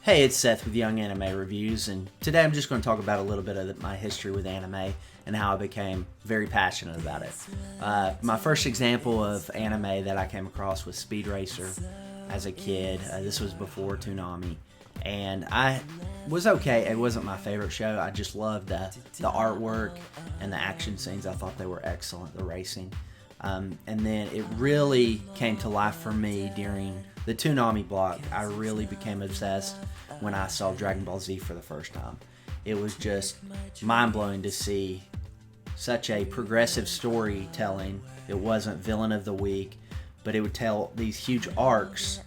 Hey, it's Seth with Young Anime Reviews, and today I'm just going to talk about a little bit of my history with anime and how I became very passionate about it. My first example of anime that I came across was Speed Racer as a kid. This was before Toonami, and I was okay. It wasn't my favorite show. I just loved the artwork and the action scenes. I thought they were excellent, the racing. And then it really came to life for me during the Toonami block. I really became obsessed when I saw Dragon Ball Z for the first time. It was just mind-blowing to see such a progressive storytelling. It wasn't villain of the week, but it would tell these huge arcs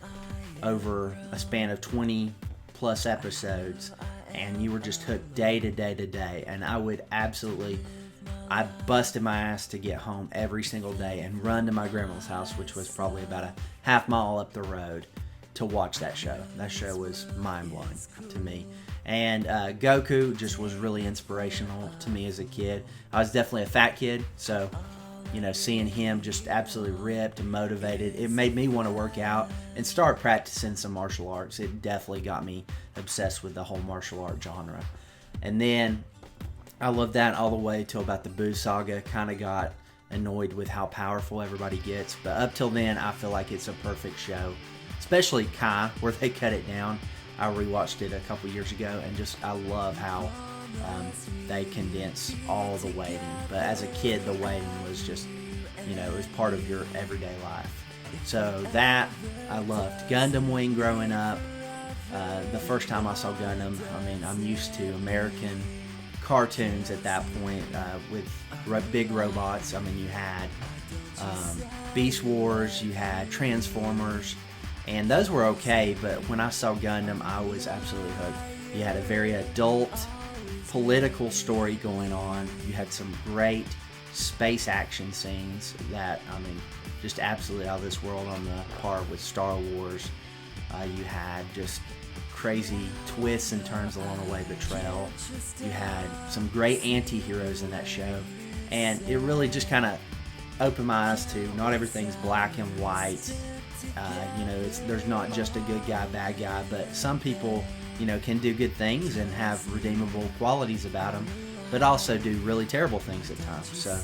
over a span of 20 plus episodes, and you were just hooked day to day to day. And I busted my ass to get home every single day and run to my grandma's house, which was probably about a half mile up the road, to watch that show. That show was mind-blowing to me. And Goku just was really inspirational to me as a kid. I was definitely a fat kid, so seeing him just absolutely ripped and motivated, it made me want to work out and start practicing some martial arts. It definitely got me obsessed with the whole martial art genre. And then I loved that all the way till about the Buu Saga. Kind of got annoyed with how powerful everybody gets, but up till then I feel like it's a perfect show, especially Kai, where they cut it down. I rewatched it a couple years ago, and I love how they condense all the waiting. But as a kid, the waiting was just, it was part of your everyday life. So that I loved. Gundam Wing growing up. The first time I saw Gundam, I'm used to American cartoons at that point with big robots. You had Beast Wars, you had Transformers, and those were okay, but when I saw Gundam, I was absolutely hooked. You had a very adult political story going on. You had some great space action scenes that, just absolutely out of this world, on the par with Star Wars. You had just crazy twists and turns along the way, betrayal. You had some great anti-heroes in that show, and it really just kind of opened my eyes to not everything's black and white. There's not just a good guy, bad guy, but some people, can do good things and have redeemable qualities about them, but also do really terrible things at times. So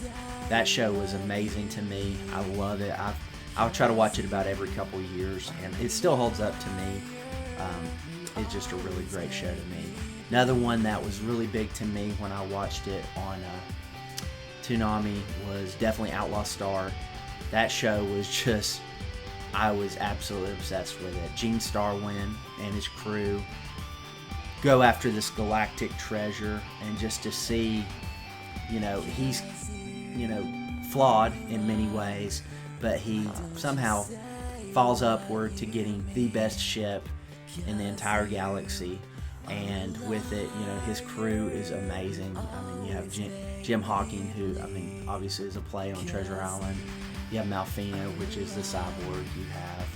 that show was amazing to me. I love it. I'll try to watch it about every couple of years, and it still holds up to me. It's just a really great show to me. Another one that was really big to me when I watched it on Toonami was definitely Outlaw Star. That show was just, I was absolutely obsessed with it. Gene Starwind and his crew go after this galactic treasure, and just to see, he's, flawed in many ways, but he somehow falls upward to getting the best ship in the entire galaxy, and with it, his crew is amazing. You have Jim Hawking, who, obviously is a play on Treasure Island. You have Malfina, which is the cyborg. You have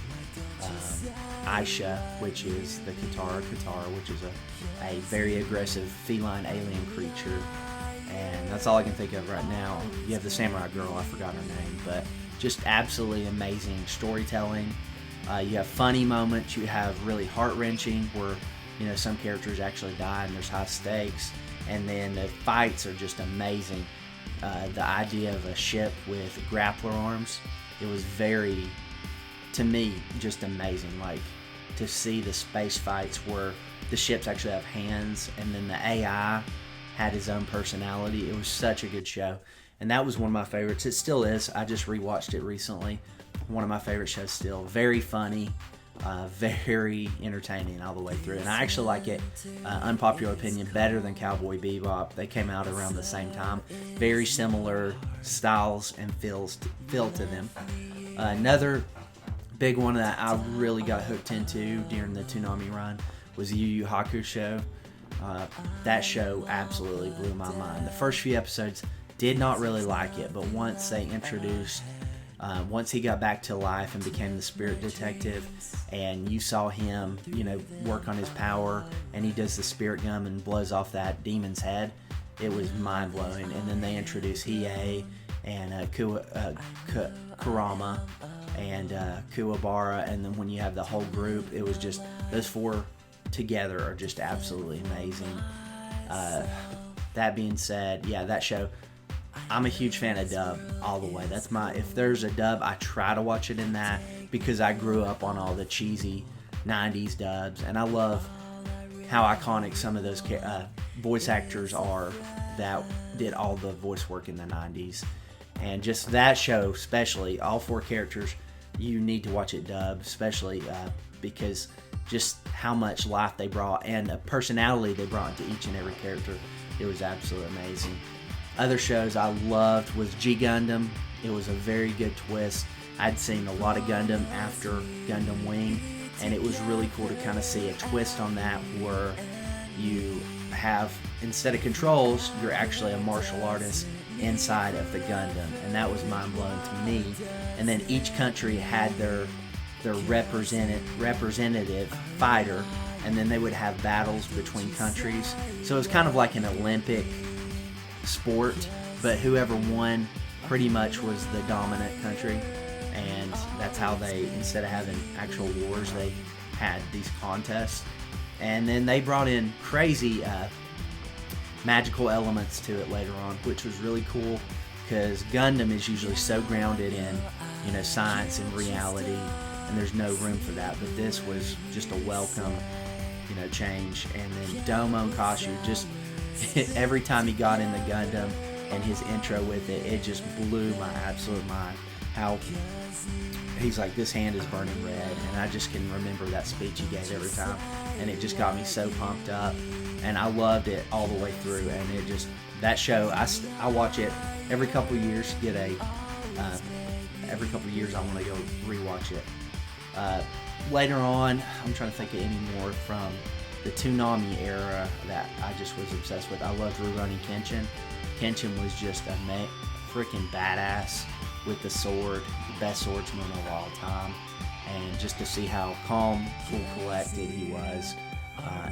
Aisha, which is the Katara, which is a very aggressive feline alien creature. And that's all I can think of right now. You have the samurai girl, I forgot her name, but just absolutely amazing storytelling. You have funny moments. You have really heart-wrenching where, some characters actually die and there's high stakes. And then the fights are just amazing. The idea of a ship with grappler arms, it was very, to me, just amazing. Like, to see the space fights where the ships actually have hands, and then the AI had his own personality. It was such a good show. And that was one of my favorites. It still is. I just rewatched it recently. One of my favorite shows still. Very funny, very entertaining all the way through. And I actually like it, unpopular opinion, better than Cowboy Bebop. They came out around the same time. Very similar styles and feel to them. Another big one that I really got hooked into during the Toonami run was Yu Yu Hakusho. That show absolutely blew my mind. The first few episodes, did not really like it, but once they introduced, once he got back to life and became the spirit detective, and you saw him, work on his power, and he does the spirit gum and blows off that demon's head, it was mind-blowing. And then they introduced Hiei and Kurama and Kuwabara, and then when you have the whole group, it was just those four together are just absolutely amazing. That being said, yeah, that show, I'm a huge fan of dub all the way. If there's a dub, I try to watch it in that, because I grew up on all the cheesy 90s dubs, and I love how iconic some of those voice actors are that did all the voice work in the 90s. And just that show, especially, all 4 characters, you need to watch it dubbed, especially because just how much life they brought and a personality they brought into each and every character. It was absolutely amazing. Other shows I loved was G Gundam. It was a very good twist. I'd seen a lot of Gundam after Gundam Wing, and it was really cool to kind of see a twist on that where you have, instead of controls, you're actually a martial artist inside of the Gundam, and that was mind-blowing to me. And then each country had their representative fighter, and then they would have battles between countries. So it was kind of like an Olympic sport, but whoever won pretty much was the dominant country. And that's how they, instead of having actual wars, they had these contests. And then they brought in crazy magical elements to it later on, which was really cool, because Gundam is usually so grounded in, science and reality, and there's no room for that. But this was just a welcome, change. And then Domon Kashu, just every time he got in the Gundam and his intro with it, it just blew my absolute mind. How he's like, this hand is burning red, and I just can remember that speech he gave every time, and it just got me so pumped up, and I loved it all the way through. And it just, that show, I watch it every couple years. Every couple years I want to go rewatch it. Later on, I'm trying to think of any more from the Toonami era that I just was obsessed with. I loved Rurouni Kenshin. Kenshin was just a freaking badass with the sword, the best swordsman of all time. And just to see how calm, cool, collected he was,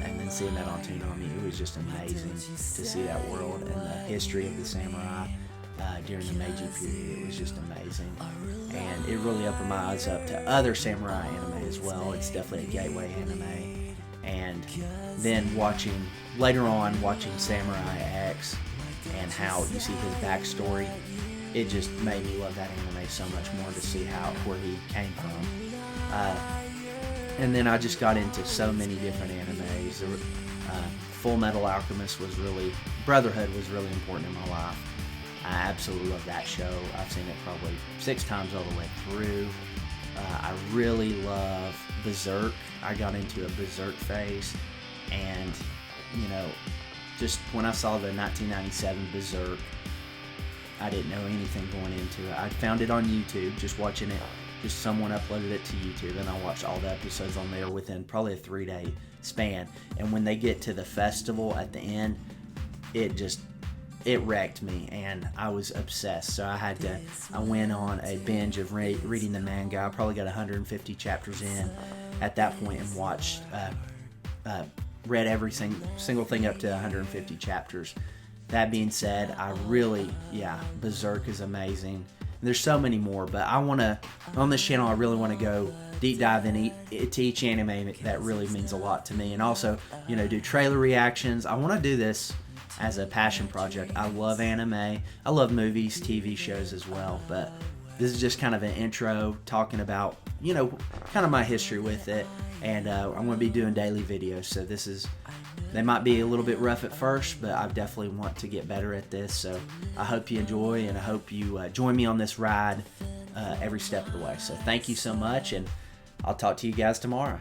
and then seeing that on Toonami, it was just amazing to see that world and the history of the samurai during the Meiji period. It was just amazing, and it really opened my eyes up to other samurai anime as well. It's definitely a gateway anime. And then later on watching Samurai X and how you see his backstory, it just made me love that anime so much more, to see where he came from. And then I just got into so many different animes. Full Metal Alchemist Brotherhood was really important in my life. I absolutely love that show. I've seen it probably 6 times all the way through. I really love Berserk. I got into a Berserk phase, and just when I saw the 1997 Berserk, I didn't know anything going into it. I found it on YouTube, just watching it. Just someone uploaded it to YouTube, and I watched all the episodes on there within probably a 3-day span. And when they get to the festival at the end, it wrecked me, and I was obsessed. So I went on a binge of reading the manga. I probably got 150 chapters in at that point, and watched, read every single thing up to 150 chapters. That being said, Berserk is amazing. There's so many more, but on this channel, I really want to go deep dive into each anime that really means a lot to me, and also, do trailer reactions. I want to do this as a passion project. I love anime. I love movies, TV shows as well, but this is just kind of an intro talking about, kind of my history with it, and I'm going to be doing daily videos, so they might be a little bit rough at first, but I definitely want to get better at this, so I hope you enjoy, and I hope you join me on this ride every step of the way. So thank you so much, and I'll talk to you guys tomorrow.